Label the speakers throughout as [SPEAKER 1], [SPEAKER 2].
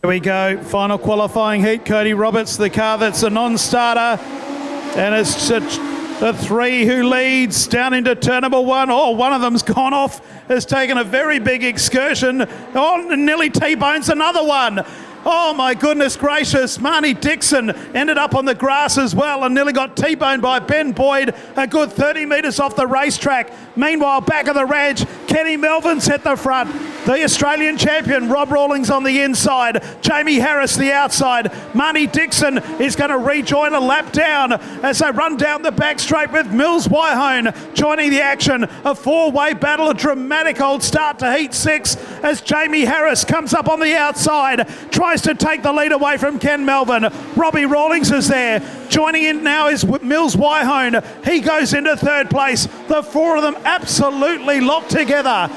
[SPEAKER 1] Here we go, final qualifying heat. Cody Roberts, the car that's a non-starter. And it's the three who leads down into turn number one. Oh, one of them's gone off, has taken a very big excursion. Oh, nearly T-bones another one. Oh my goodness gracious, Marnie Dixon ended up on the grass as well and nearly got T-boned by Ben Boyd, a good 30 metres off the racetrack. Meanwhile, back of the reg, Kenny Melvin's at the front. The Australian champion, Rob Rawlings on the inside. Jamie Harris the outside. Marnie Dixon is going to rejoin a lap down as they run down the back straight with Mills Wyhone joining the action. A four-way battle, a dramatic old start to heat 6 as Jamie Harris comes up on the outside, tries to take the lead away from Ken Melvin. Robbie Rawlings is there. Joining in now is Mills Wyhone. He goes into third place. The four of them absolutely locked together.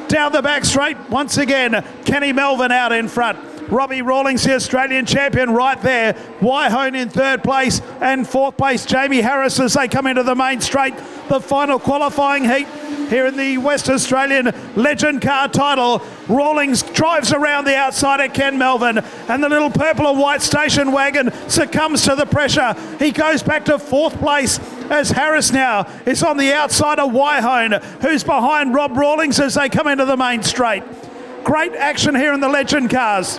[SPEAKER 1] Down the back straight, once again, Kenny Melvin out in front. Robbie Rawlings, the Australian champion, right there. Wyhone in third place, and fourth place, Jamie Harris as they come into the main straight. The final qualifying heat here in the West Australian Legend Car title. Rawlings drives around the outside at Ken Melvin, and the little purple and white station wagon succumbs to the pressure. He goes back to fourth place as Harris now is on the outside of Wyhone, who's behind Rob Rawlings as they come into the main straight. Great action here in the Legend Cars.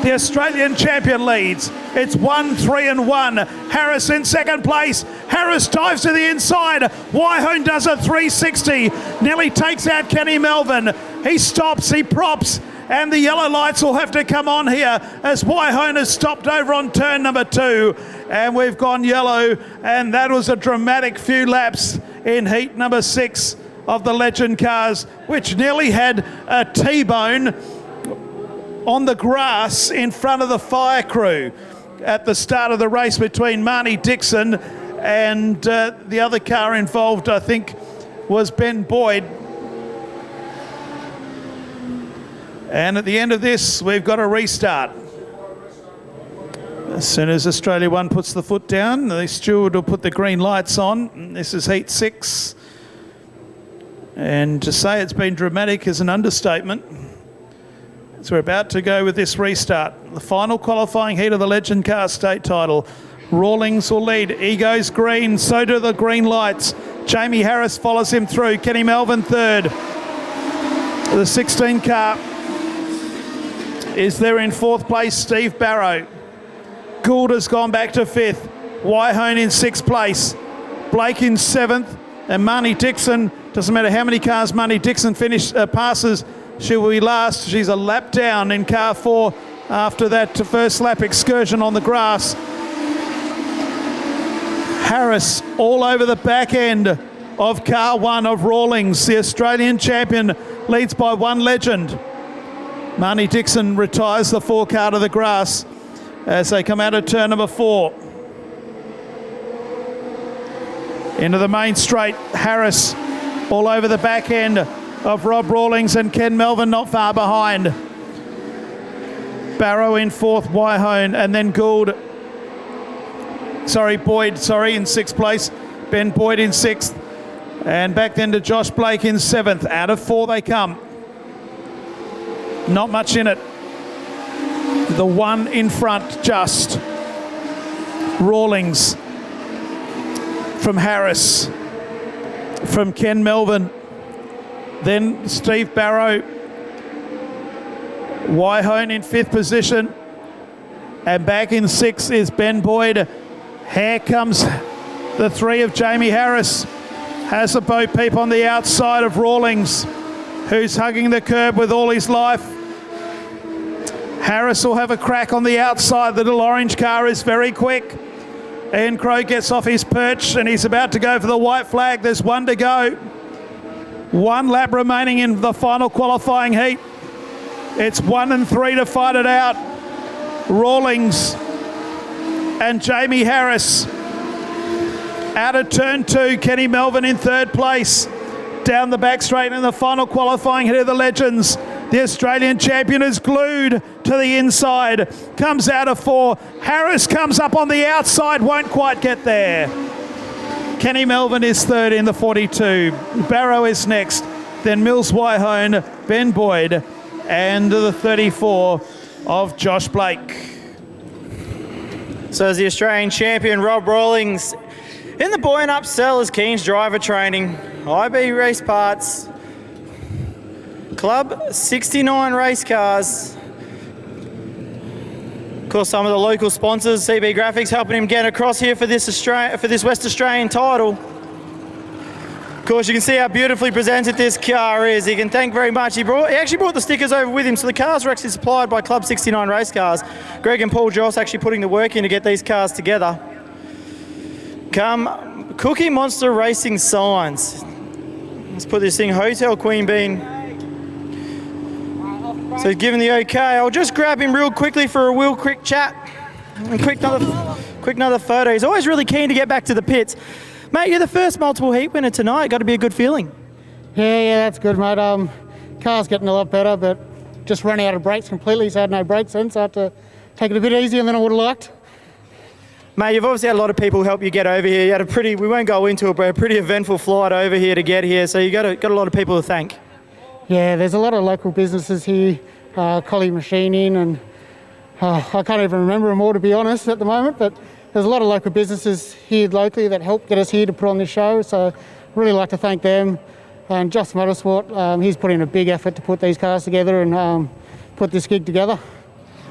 [SPEAKER 1] The Australian champion leads. It's 1, 3 and 1. Harris in second place. Harris dives to the inside. Wyhone does a 360. Nearly takes out Kenny Melvin. He stops, he props, and the yellow lights will have to come on here as Wyhone has stopped over on turn number 2. And we've gone yellow, and that was a dramatic few laps in heat number 6 of the Legend Cars, which nearly had a T-bone on the grass in front of the fire crew at the start of the race between Marnie Dixon and the other car involved, I think, was Ben Boyd. And at the end of this, we've got a restart. As soon as Australia 1 puts the foot down, the steward will put the green lights on. This is heat 6. And to say it's been dramatic is an understatement. So we're about to go with this restart. The final qualifying heat of the Legend Car State title. Rawlings will lead. He goes green. So do the green lights. Jamie Harris follows him through. Kenny Melvin third. The 16 car is there in fourth place. Steve Barrow. Gould has gone back to fifth. Wyhone in sixth place. Blake in seventh. And Marnie Dixon, doesn't matter how many cars Marnie Dixon passes, she will be last. She's a lap down in car 4 after that first lap excursion on the grass. Harris all over the back end of car 1 of Rawlings. The Australian champion leads by 1 legend. Marnie Dixon retires the 4 car to the grass as they come out of turn number 4. Into the main straight, Harris all over the back end of Rob Rawlings and Ken Melvin not far behind. Barrow in fourth, Wyhone, and then Boyd, in sixth place. Ben Boyd in sixth. And back then to Josh Blake in seventh. Out of 4 they come. Not much in it. The one in front just. Rawlings from Harris, from Ken Melvin, then Steve Barrow, Wyhone in 5th position, and back in 6th is Ben Boyd. Here comes the 3 of Jamie Harris, has a Bo Peep on the outside of Rawlings, who's hugging the curb with all his life. Harris will have a crack on the outside. The little orange car is very quick. Ian Crowe gets off his perch and he's about to go for the white flag. There's 1 to go. 1 lap remaining in the final qualifying heat. It's 1 and 3 to fight it out. Rawlings and Jamie Harris. Out of turn 2, Kenny Melvin in 3rd place. Down the back straight in the final qualifying heat of the Legends. The Australian champion is glued to the inside. Comes out of 4. Harris comes up on the outside, won't quite get there. Kenny Melvin is 3rd in the 42. Barrow is next. Then Mills Wyhone, Ben Boyd, and the 34 of Josh Blake.
[SPEAKER 2] So as the Australian champion, Rob Rawlings, in the buoyant up Sellers Keynes driver training, IB Race Parts, Club 69 race cars. Of course, some of the local sponsors, CB Graphics, helping him get across here for this West Australian title. Of course, you can see how beautifully presented this car is. He can thank very much. He actually brought the stickers over with him, so the cars were actually supplied by Club 69 Race Cars. Greg and Paul Joss actually putting the work in to get these cars together. Come Cookie Monster Racing signs. Let's put this thing Hotel Queen Bean. So given the okay, I'll just grab him real quickly for a real quick chat and quick another photo. He's always really keen to get back to the pits. Mate, you're the first multiple heat winner tonight. Got to be a good feeling.
[SPEAKER 3] Yeah, that's good, mate. Car's getting a lot better, but just running out of brakes completely, so I had no brakes in, so I had to take it a bit easier than I would have liked.
[SPEAKER 2] Mate, you've obviously had a lot of people help you get over here. You had we won't go into it, but a pretty eventful flight over here to get here, so you got a lot of people to thank.
[SPEAKER 3] Yeah, there's a lot of local businesses here, Collie Machining, and I can't even remember them all, to be honest, at the moment, but there's a lot of local businesses here locally that helped get us here to put on this show, so really like to thank them. And Just Motorsport, he's put in a big effort to put these cars together and put this gig together.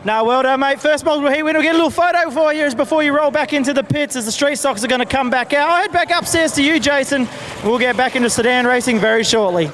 [SPEAKER 2] No, well done, mate. First multiple heat winner. We'll get a little photo for you before you roll back into the pits as the street stocks are going to come back out. I'll head back upstairs to you, Jason. We'll get back into sedan racing very shortly.